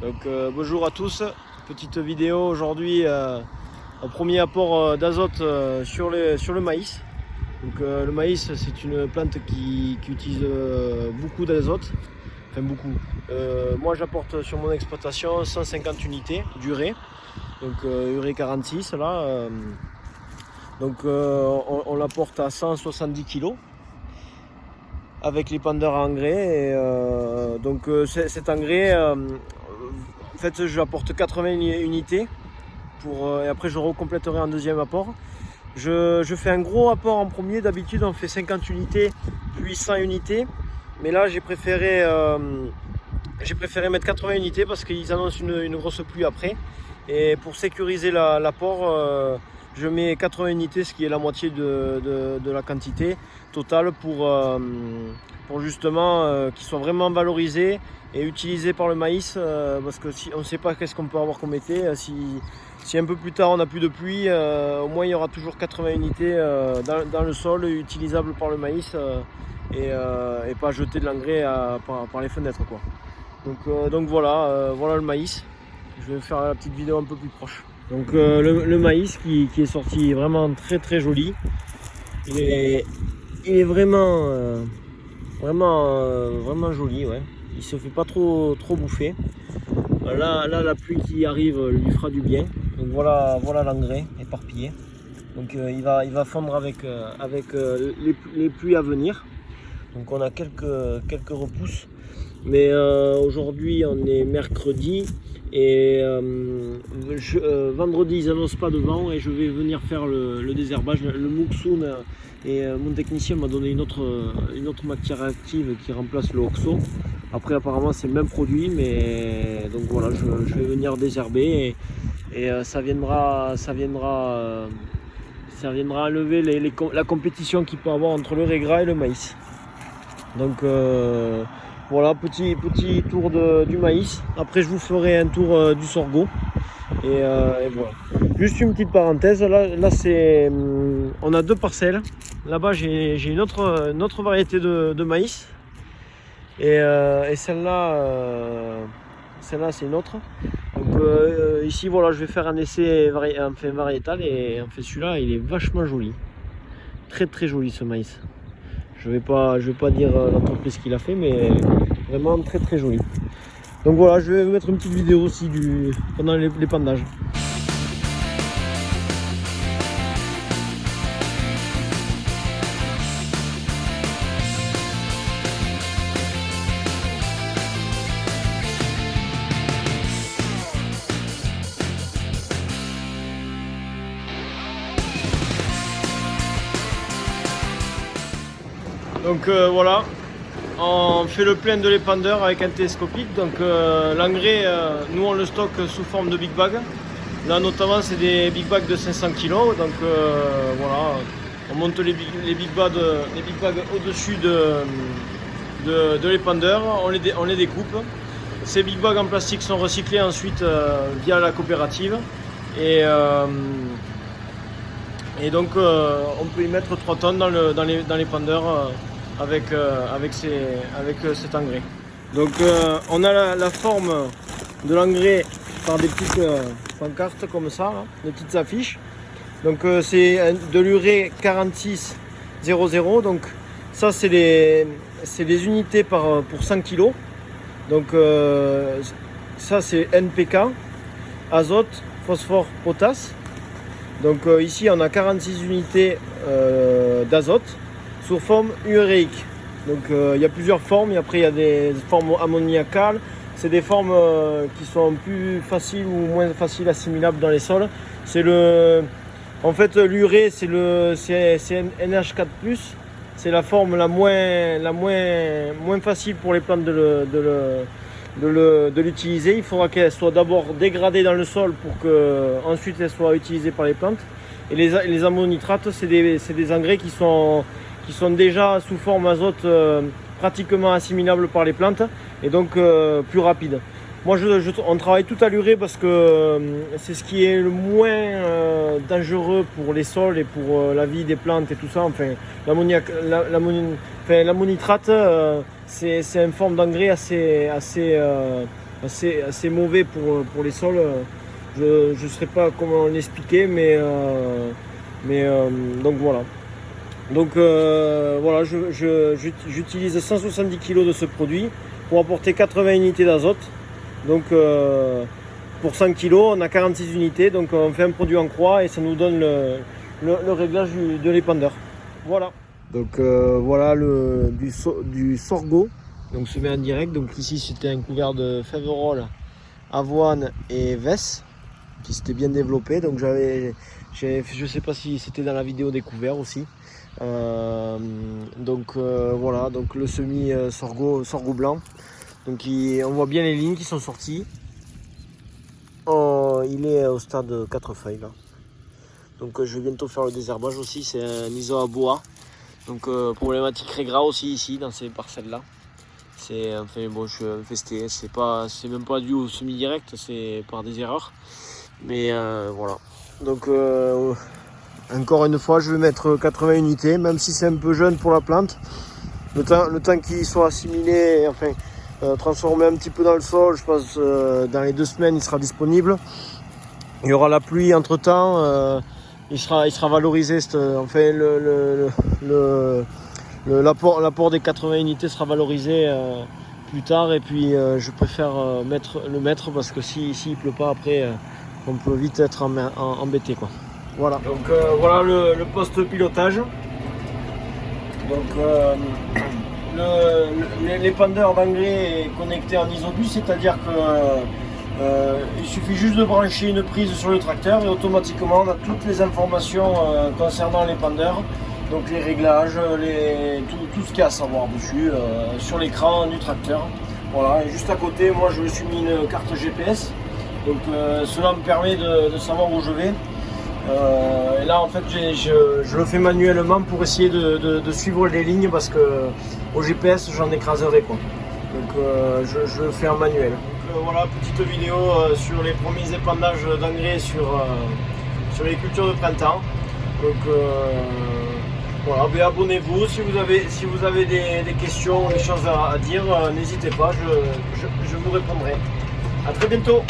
Donc bonjour à tous, petite vidéo aujourd'hui, un premier apport d'azote sur le maïs. Donc le maïs, c'est une plante qui utilise beaucoup d'azote, enfin beaucoup. Moi j'apporte sur mon exploitation 150 unités d'urée, donc urée 46 là. On l'apporte à 170 kg avec l'épandeur à engrais. Cet engrais, en fait, je apporte 80 unités et après je recompléterai un deuxième apport. Je fais un gros apport en premier. D'habitude, on fait 50 unités puis 100 unités, mais là j'ai préféré mettre 80 unités parce qu'ils annoncent une grosse pluie après. Et pour sécuriser l'apport, je mets 80 unités, ce qui est la moitié de la quantité totale pour justement qu'ils soient vraiment valorisés et utilisés par le maïs, parce que si on ne sait pas qu'est-ce qu'on peut avoir comme été, si un peu plus tard on n'a plus de pluie, au moins il y aura toujours 80 unités dans le sol utilisables par le maïs, et pas jeter de l'engrais par les fenêtres, quoi. Donc voilà, voilà le maïs. Je vais faire la petite vidéo un peu plus proche. Donc le maïs qui est sorti vraiment très très joli. Il est vraiment joli, ouais. Il se fait pas trop bouffer. Là la pluie qui arrive lui fera du bien. Donc voilà l'engrais éparpillé. Donc il va fondre avec les pluies à venir. Donc on a quelques repousses. Mais aujourd'hui on est mercredi et vendredi ils annoncent pas de vent et je vais venir faire le désherbage, le Mouksoun, et mon technicien m'a donné une autre matière active qui remplace le Oxo. Après apparemment c'est le même produit, mais donc voilà, je vais venir désherber et ça viendra enlever la compétition qu'il peut avoir entre le régras et le maïs. Donc voilà, petit tour du maïs. Après je vous ferai un tour du sorgho. Et voilà. Juste une petite parenthèse, là c'est, on a deux parcelles. Là-bas j'ai une autre variété de maïs. Et celle-là c'est une autre. Donc ici voilà, je vais faire un essai variétal, et en fait celui-là il est vachement joli. Très très joli ce maïs. Je vais pas dire l'entreprise qui l'a fait, mais vraiment très très joli. Donc voilà, je vais vous mettre une petite vidéo aussi pendant l'épandage. Donc voilà, on fait le plein de l'épandeur avec un télescopique. Donc l'engrais, nous on le stocke sous forme de big bag. Là notamment c'est des big bags de 500 kg. Donc voilà, on monte les big bags au-dessus de l'épandeur, on les découpe. Ces big bags en plastique sont recyclés ensuite via la coopérative. Et donc on peut y mettre 3 tonnes dans l'épandeur avec cet engrais. Donc on a la forme de l'engrais par des petites pancartes comme ça, là, des petites affiches. Donc c'est de l'urée 4600. Donc ça c'est les unités pour 100 kg. Donc ça c'est NPK, azote, phosphore, potasse. Donc ici on a 46 unités d'azote sous forme uréique. Donc il y a plusieurs formes, et après il y a des formes ammoniacales. C'est des formes qui sont plus faciles ou moins faciles assimilables dans les sols. En fait l'urée c'est NH4+, c'est la forme la moins facile pour les plantes de l'utiliser. Il faudra qu'elle soit d'abord dégradée dans le sol pour qu'ensuite elle soit utilisée par les plantes. Et les ammonitrates, c'est des engrais qui sont déjà sous forme azote, pratiquement assimilables par les plantes, et donc plus rapides. Moi on travaille tout à l'urée parce que c'est ce qui est le moins dangereux pour les sols et pour la vie des plantes et tout ça. Enfin, l'ammonitrate, c'est une forme d'engrais assez assez mauvais pour les sols. Je ne saurais pas comment l'expliquer, mais donc voilà. Donc voilà, j'utilise 170 kg de ce produit pour apporter 80 unités d'azote. Donc pour 100 kg, on a 46 unités. Donc on fait un produit en croix et ça nous donne le réglage de l'épandeur. Voilà. Donc voilà du sorgho. Donc semé en direct. Donc ici c'était un couvert de fèves-rolles, avoine et vesse qui s'était bien développé. Donc je sais pas si c'était dans la vidéo des couverts aussi. Donc voilà, donc le semis sorgho blanc. Donc on voit bien les lignes qui sont sorties. Il est au stade 4 feuilles là. Donc je vais bientôt faire le désherbage aussi. C'est un iso à bois. Donc problématique régras aussi ici dans ces parcelles là. Enfin bon, je suis infesté. C'est même pas dû au semis direct, c'est par des erreurs. Mais voilà. Donc encore une fois, je vais mettre 80 unités, même si c'est un peu jeune pour la plante. Le temps qu'il soit assimilé, enfin transformé un petit peu dans le sol, je pense dans les 2 semaines il sera disponible. Il y aura la pluie entre temps, il sera valorisé. Enfin l'apport des 80 unités sera valorisé plus tard, et puis je préfère le mettre parce que s'il pleut pas après, on peut vite être embêté quoi. Voilà. Donc voilà le poste pilotage. Donc l'épandeur d'engrais est connecté en isobus, c'est-à-dire que il suffit juste de brancher une prise sur le tracteur et automatiquement on a toutes les informations concernant l'épandeur. Donc les réglages, tout ce qu'il y a à savoir dessus, sur l'écran du tracteur. Voilà, et juste à côté, moi je me suis mis une carte GPS. Donc cela me permet de savoir où je vais. Et là en fait je le fais manuellement pour essayer de suivre les lignes, parce que au GPS j'en écraserai quoi. Donc je le fais en manuel. Donc voilà, petite vidéo sur les premiers épandages d'engrais sur les cultures de printemps. Donc voilà, ben abonnez-vous si vous avez des questions, des choses à dire, n'hésitez pas, je vous répondrai. À très bientôt.